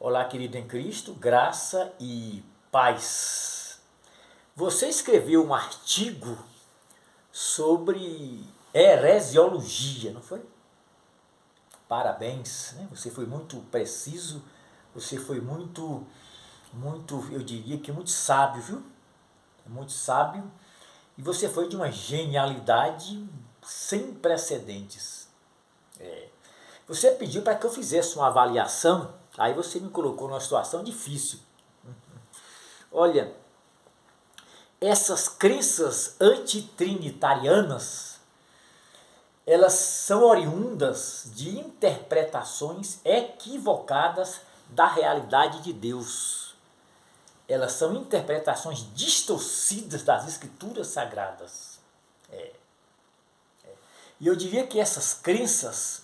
Olá, querido em Cristo, graça e paz. Você escreveu um artigo sobre heresiologia, não foi? Parabéns, né? Você foi muito preciso, você foi muito, eu diria que muito sábio, viu? Muito sábio. E você foi de uma genialidade sem precedentes. Você pediu para que eu fizesse uma avaliação, aí você me colocou numa situação difícil. Olha, essas crenças antitrinitarianas, elas são oriundas de interpretações equivocadas da realidade de Deus. Elas são interpretações distorcidas das escrituras sagradas. E eu diria que essas crenças,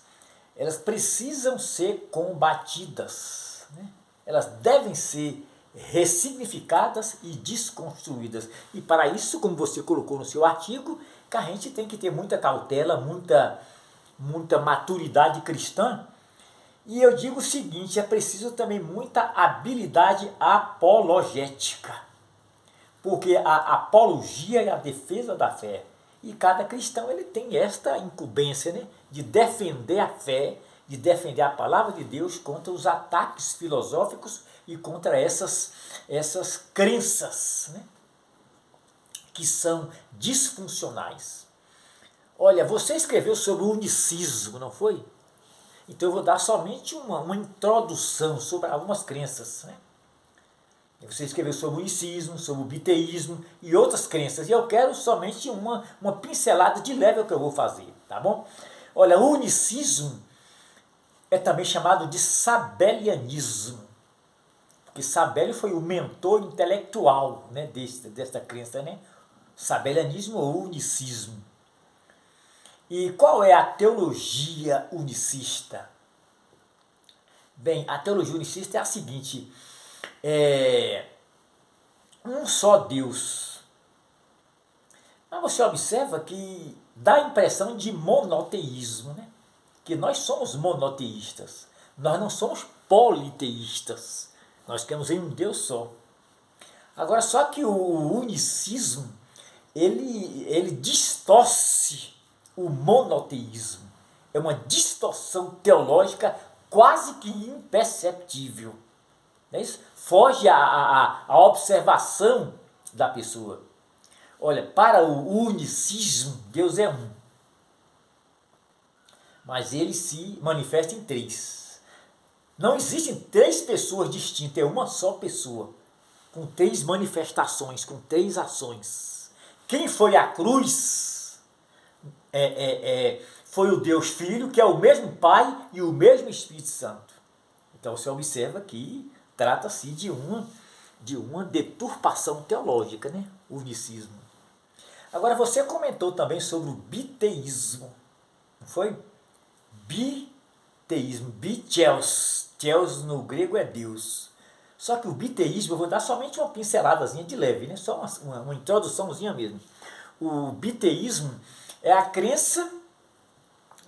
elas precisam ser combatidas, né? Elas devem ser ressignificadas e desconstruídas. E para isso, como você colocou no seu artigo, que a gente tem que ter muita cautela, muita maturidade cristã. E eu digo o seguinte, é preciso também muita habilidade apologética. Porque a apologia é a defesa da fé. E cada cristão ele tem esta incumbência, né, de defender a fé, de defender a palavra de Deus contra os ataques filosóficos e contra essas crenças, né, que são disfuncionais. Olha, você escreveu sobre o unicismo, não foi? Então eu vou dar somente uma introdução sobre algumas crenças, né? Você escreveu sobre o unicismo, sobre o biteísmo e outras crenças. E eu quero somente uma pincelada de leve que eu vou fazer, tá bom? Olha, o unicismo é também chamado de sabelianismo. Porque Sabélio foi o mentor intelectual, né, desta crença, né? Sabelianismo ou unicismo. E qual é a teologia unicista? Bem, a teologia unicista é a seguinte: um só Deus. Mas você observa que dá a impressão de monoteísmo, né? Que nós somos monoteístas, nós não somos politeístas, nós queremos em um Deus só. Agora, só que o unicismo, ele distorce o monoteísmo. É uma distorção teológica quase que imperceptível. Não é isso? Foge à observação da pessoa. Olha, para o unicismo, Deus é um. Mas ele se manifesta em três. Não existem três pessoas distintas, é uma só pessoa, com três manifestações, com três ações. Quem foi à cruz foi o Deus Filho, que é o mesmo Pai e o mesmo Espírito Santo. Então você observa que trata-se de uma deturpação teológica, né? O unicismo. Agora você comentou também sobre o biteísmo, não foi? Biteísmo, bitheos, theos no grego é Deus. Só que o biteísmo, eu vou dar somente uma pinceladazinha de leve, né? Só uma introduçãozinha mesmo. O biteísmo é a crença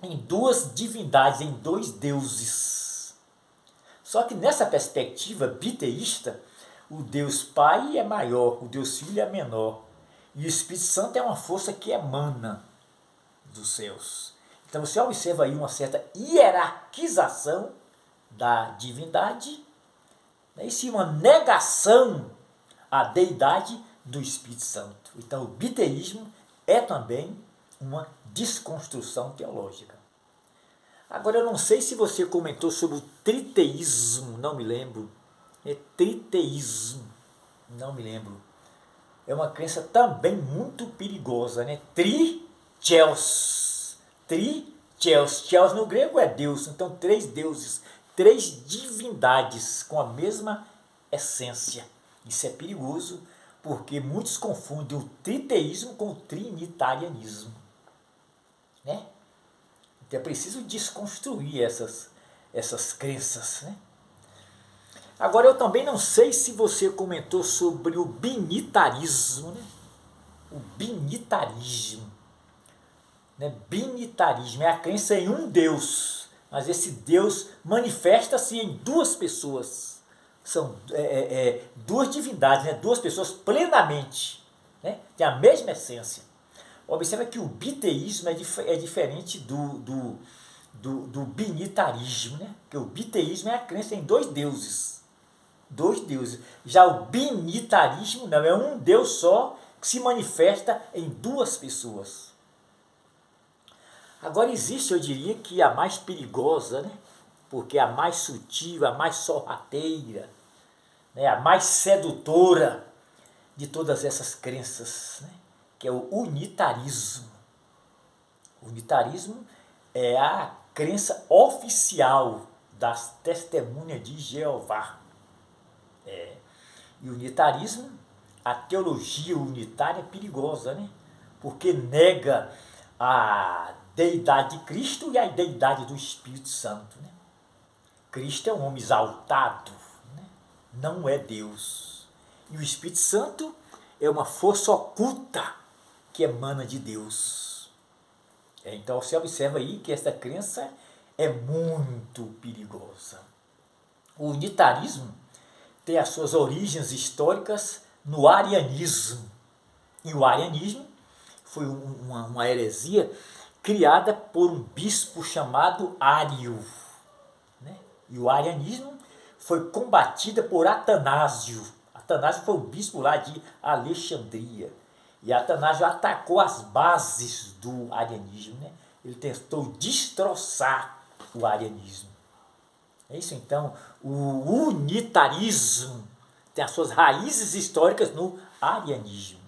em duas divindades, em dois deuses. Só que nessa perspectiva biteísta, o Deus Pai é maior, o Deus Filho é menor. E o Espírito Santo é uma força que emana dos céus. Então você observa aí uma certa hierarquização da divindade, né, e sim uma negação à deidade do Espírito Santo. Então o biteísmo é também uma desconstrução teológica. Agora eu não sei se você comentou sobre o triteísmo, não me lembro. É triteísmo, não me lembro. É uma crença também muito perigosa, né? Tritheos. Tritheos. Theos no grego é Deus, então três deuses, três divindades com a mesma essência. Isso é perigoso porque muitos confundem o triteísmo com o trinitarianismo, né? Então é preciso desconstruir essas crenças, né? Agora eu também não sei se você comentou sobre o binitarismo, né? O binitarismo, né? Binitarismo é a crença em um Deus, mas esse Deus manifesta-se em duas pessoas. São duas divindades, né? Duas pessoas plenamente, né? Tem a mesma essência. Observa que o biteísmo é diferente do binitarismo, né? Porque o biteísmo é a crença em dois deuses. Dois deuses. Já o binitarismo não, é um Deus só que se manifesta em duas pessoas. Agora existe, eu diria, que a mais perigosa, né? Porque a mais sutil, a mais sorrateira, né? A mais sedutora de todas essas crenças, né? Que é o unitarismo. O unitarismo é a crença oficial das testemunhas de Jeová. E o unitarismo, a teologia unitária é perigosa, né? Porque nega a deidade de Cristo e a deidade do Espírito Santo, né? Cristo é um homem exaltado, né? Não é Deus. E o Espírito Santo é uma força oculta que emana de Deus. Então você observa aí que essa crença é muito perigosa. O unitarismo tem as suas origens históricas no arianismo. E o arianismo foi uma heresia criada por um bispo chamado Ário, né? E o arianismo foi combatida por Atanásio. Atanásio foi o bispo lá de Alexandria. E Atanásio atacou as bases do arianismo, né? Ele tentou destroçar o arianismo. É isso então, o unitarismo tem as suas raízes históricas no arianismo.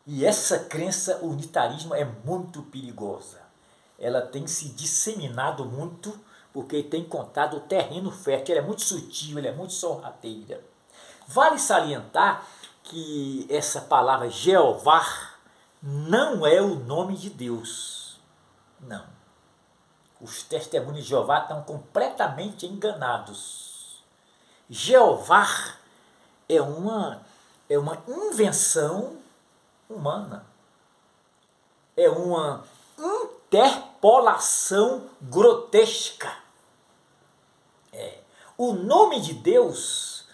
E essa crença, o unitarismo, é muito perigosa. Ela tem se disseminado muito porque tem encontrado o terreno fértil. Ela é muito sutil, ela é muito sorrateira. Vale salientar que essa palavra Jeová não é o nome de Deus. Não. Os testemunhos de Jeová estão completamente enganados. Jeová é uma invenção humana. É uma interpolação grotesca. O nome de Deus,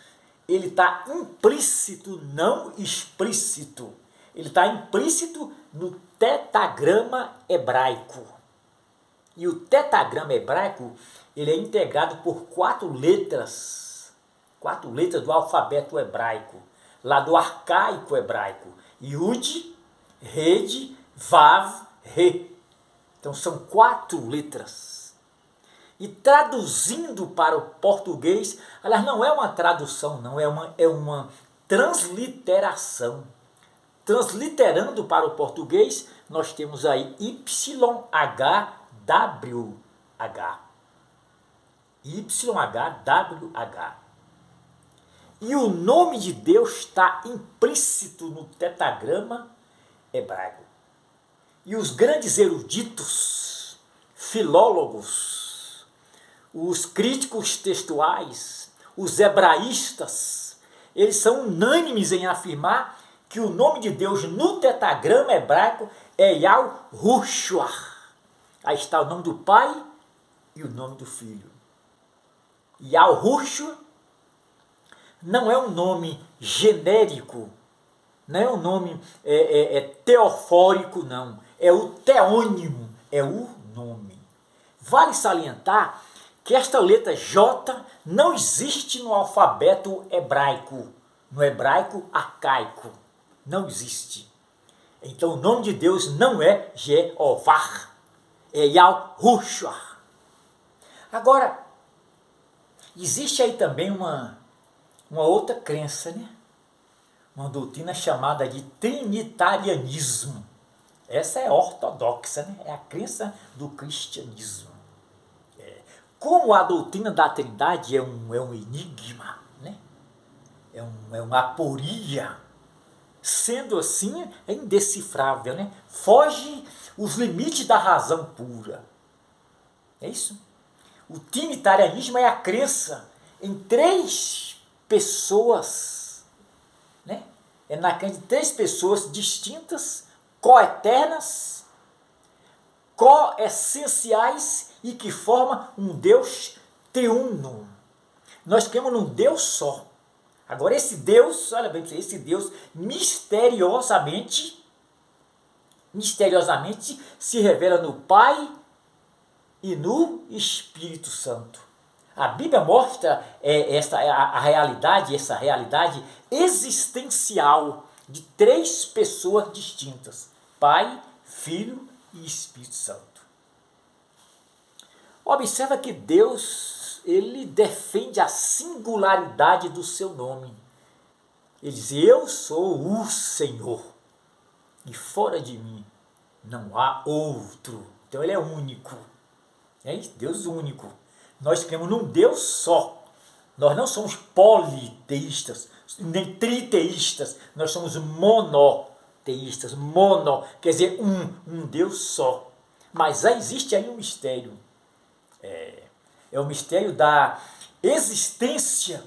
ele está implícito, não explícito. Ele está implícito no tetagrama hebraico. E o tetagrama hebraico, ele é integrado por quatro letras do alfabeto hebraico, lá do arcaico hebraico. Yud, Red, Vav, Re. Então são 4 letras. E traduzindo para o português, aliás, não é uma tradução, não, é uma transliteração. Transliterando para o português, nós temos aí YHWH. YHWH. E o nome de Deus está implícito no tetagrama hebraico. E os grandes eruditos, filólogos, os críticos textuais, os hebraístas, eles são unânimes em afirmar que o nome de Deus no tetagrama hebraico é Yahushua. Aí está o nome do Pai e o nome do Filho. Yahushua não é um nome genérico, não é um nome teofórico, não. É o teônimo, é o nome. Vale salientar que esta letra J não existe no alfabeto hebraico, no hebraico arcaico. Não existe. Então o nome de Deus não é Jeová, é Yahushua. Agora, existe aí também uma outra crença, né? Uma doutrina chamada de trinitarianismo. Essa é ortodoxa, né? É a crença do cristianismo. Como a doutrina da Trindade é um enigma, né? É uma aporia, sendo assim, é indecifrável, né? Foge os limites da razão pura. É isso? O trinitarianismo é a crença em 3 pessoas, né? É na crença de 3 pessoas distintas, coeternas, coessenciais e que formam um Deus triuno. Nós cremos num Deus só. Agora esse Deus, olha bem, esse Deus misteriosamente se revela no Pai e no Espírito Santo. A Bíblia mostra essa realidade existencial de três pessoas distintas: Pai, Filho e Espírito Santo. Observa que Deus, ele defende a singularidade do seu nome. Ele diz: eu sou o Senhor, e fora de mim não há outro. Então ele é único. É isso? Deus único. Nós cremos num Deus só. Nós não somos politeístas, nem triteístas. Nós somos monoteístas. Quer dizer, um Deus só. Mas existe aí um mistério. É o mistério da existência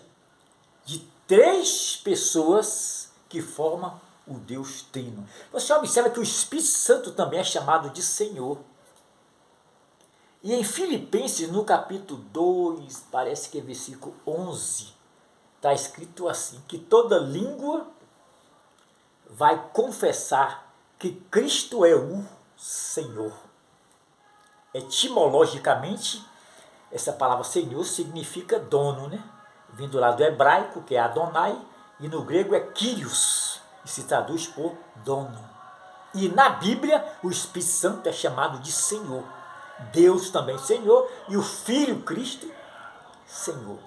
de três pessoas que formam o Deus Trino. Você observa que o Espírito Santo também é chamado de Senhor. E em Filipenses, no capítulo 2, parece que é versículo 11, está escrito assim, que toda língua vai confessar que Cristo é o Senhor. Etimologicamente, essa palavra Senhor significa dono, né? Vindo lá do hebraico, que é Adonai, e no grego é Kyrios, e se traduz por dono. E na Bíblia, o Espírito Santo é chamado de Senhor. Deus também Senhor, e o Filho Cristo Senhor.